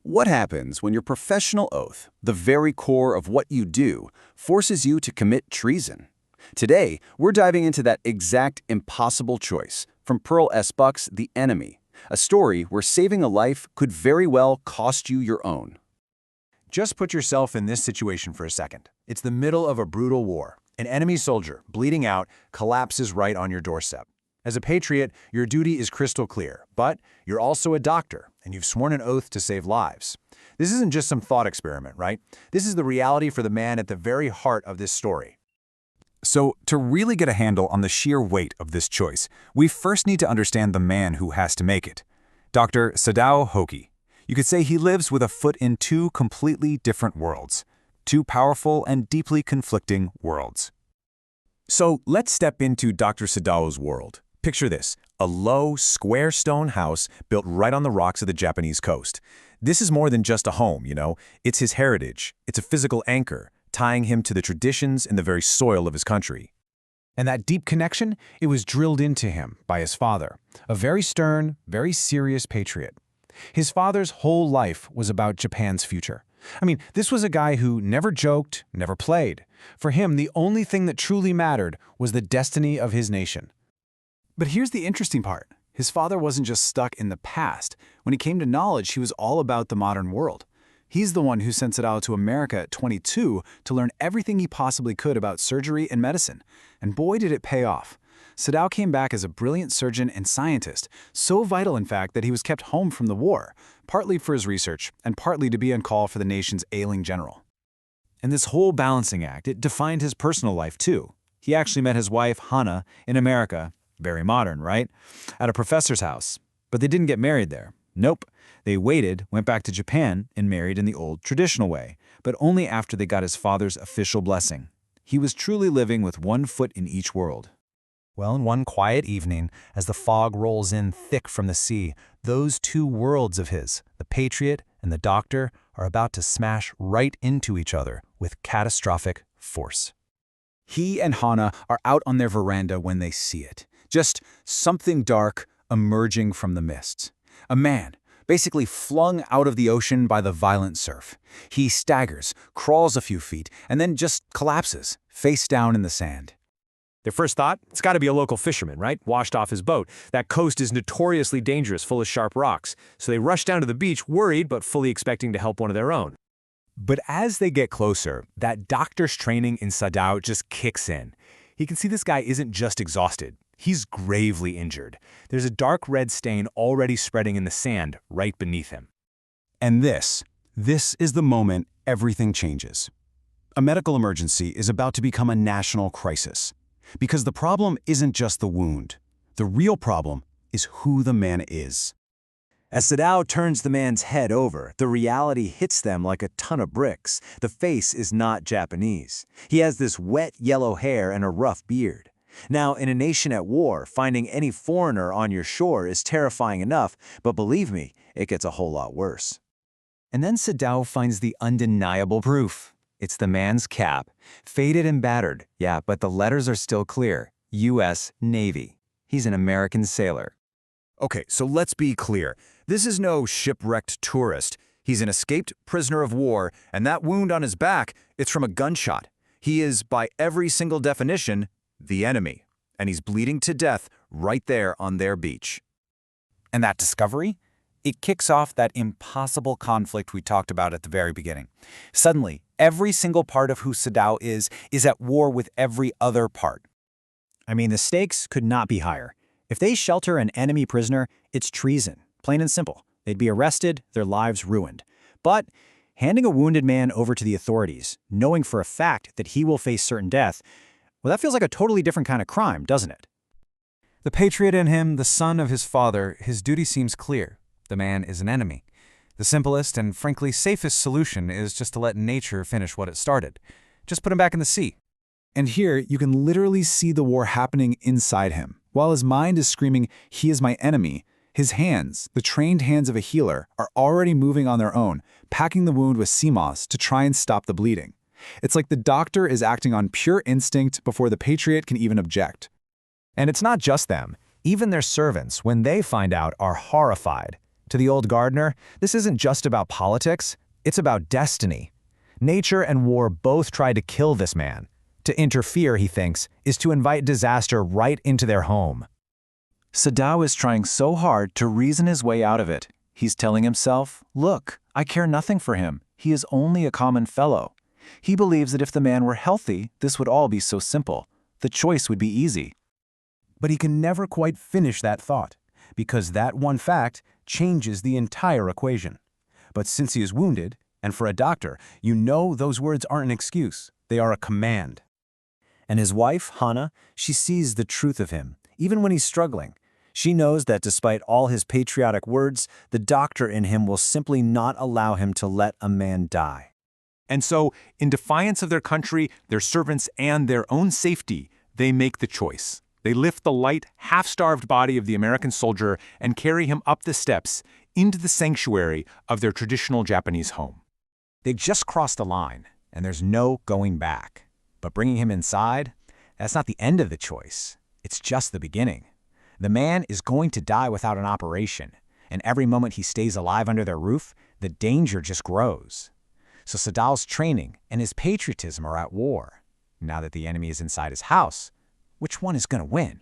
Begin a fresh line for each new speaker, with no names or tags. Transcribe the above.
What happens when your professional oath, the very core of what you do, forces you to commit treason? Today, we're diving into that exact impossible choice from Pearl S. Buck's The Enemy, a story where saving a life could very well cost you your own.
Just put yourself in this situation for a second. It's the middle of a brutal war. An enemy soldier, bleeding out, collapses right on your doorstep. As a patriot, your duty is crystal clear, but you're also a doctor, and you've sworn an oath to save lives. This isn't just some thought experiment, right? This is the reality for the man at the very heart of this story.
So, to really get a handle on the sheer weight of this choice, we first need to understand the man who has to make it. Dr. Sadao Hoki. You could say he lives with a foot in two completely different worlds. Two powerful and deeply conflicting worlds. So, let's step into Dr. Sadao's world. Picture this, a low, square stone house built right on the rocks of the Japanese coast. This is more than just a home, you know. It's his heritage. It's a physical anchor, tying him to the traditions and the very soil of his country.
And that deep connection, it was drilled into him by his father, a very stern, very serious patriot. His father's whole life was about Japan's future. I mean, this was a guy who never joked, never played. For him, the only thing that truly mattered was the destiny of his nation.
But here's the interesting part. His father wasn't just stuck in the past. When he came to knowledge, he was all about the modern world. He's the one who sent Sadao to America at 22 to learn everything he possibly could about surgery and medicine. And boy, did it pay off. Sadao came back as a brilliant surgeon and scientist, so vital in fact that he was kept home from the war, partly for his research and partly to be on call for the nation's ailing general.
And this whole balancing act, it defined his personal life too. He actually met his wife, Hana, in America. Very modern, right? At a professor's house. But they didn't get married there. Nope. They waited, went back to Japan, and married in the old traditional way, but only after they got his father's official blessing. He was truly living with one foot in each world.
Well, in one quiet evening, as the fog rolls in thick from the sea, those two worlds of his, the patriot and the doctor, are about to smash right into each other with catastrophic force.
He and Hana are out on their veranda when they see it. Just something dark emerging from the mists. A man, basically flung out of the ocean by the violent surf. He staggers, crawls a few feet, and then just collapses, face down in the sand.
Their first thought, it's got to be a local fisherman, right? Washed off his boat. That coast is notoriously dangerous, full of sharp rocks. So they rush down to the beach, worried but fully expecting to help one of their own.
But as they get closer, that doctor's training in Sadao just kicks in. He can see this guy isn't just exhausted. He's gravely injured. There's a dark red stain already spreading in the sand right beneath him.
And this is the moment everything changes. A medical emergency is about to become a national crisis. Because the problem isn't just the wound. The real problem is who the man is.
As Sadao turns the man's head over, the reality hits them like a ton of bricks. The face is not Japanese. He has this wet yellow hair and a rough beard. Now, in a nation at war, finding any foreigner on your shore is terrifying enough, but believe me, it gets a whole lot worse.
And then Sadao finds the undeniable proof. It's the man's cap, faded and battered, yeah, but the letters are still clear. U.S. Navy. He's an American sailor.
Okay, so let's be clear. This is no shipwrecked tourist. He's an escaped prisoner of war, and that wound on his back, it's from a gunshot. He is, by every single definition, the enemy, and he's bleeding to death right there on their beach.
And that discovery? It kicks off that impossible conflict we talked about at the very beginning. Suddenly, every single part of who Sadao is at war with every other part.
I mean, the stakes could not be higher. If they shelter an enemy prisoner, it's treason, plain and simple. They'd be arrested, their lives ruined. But handing a wounded man over to the authorities, knowing for a fact that he will face certain death, well, that feels like a totally different kind of crime, doesn't it?
The patriot in him, the son of his father, his duty seems clear. The man is an enemy. The simplest and frankly safest solution is just to let nature finish what it started. Just put him back in the sea.
And here, you can literally see the war happening inside him. While his mind is screaming, "He is my enemy," his hands, the trained hands of a healer, are already moving on their own, packing the wound with sea moss to try and stop the bleeding. It's like the doctor is acting on pure instinct before the patriot can even object.
And it's not just them. Even their servants, when they find out, are horrified.
To the old gardener, this isn't just about politics, it's about destiny. Nature and war both tried to kill this man. To interfere, he thinks, is to invite disaster right into their home.
Sadao is trying so hard to reason his way out of it. He's telling himself, look, I care nothing for him. He is only a common fellow. He believes that if the man were healthy, this would all be so simple. The choice would be easy.
But he can never quite finish that thought, because that one fact changes the entire equation. But since he is wounded, and for a doctor, you know those words aren't an excuse. They are a command.
And his wife, Hannah, she sees the truth of him, even when he's struggling. She knows that despite all his patriotic words, the doctor in him will simply not allow him to let a man die.
And so, in defiance of their country, their servants, and their own safety, they make the choice. They lift the light, half-starved body of the American soldier and carry him up the steps into the sanctuary of their traditional Japanese home.
They just crossed the line, and there's no going back. But bringing him inside, that's not the end of the choice. It's just the beginning. The man is going to die without an operation, and every moment he stays alive under their roof, the danger just grows. So Sadao's training and his patriotism are at war. Now that the enemy is inside his house, which one is going to win?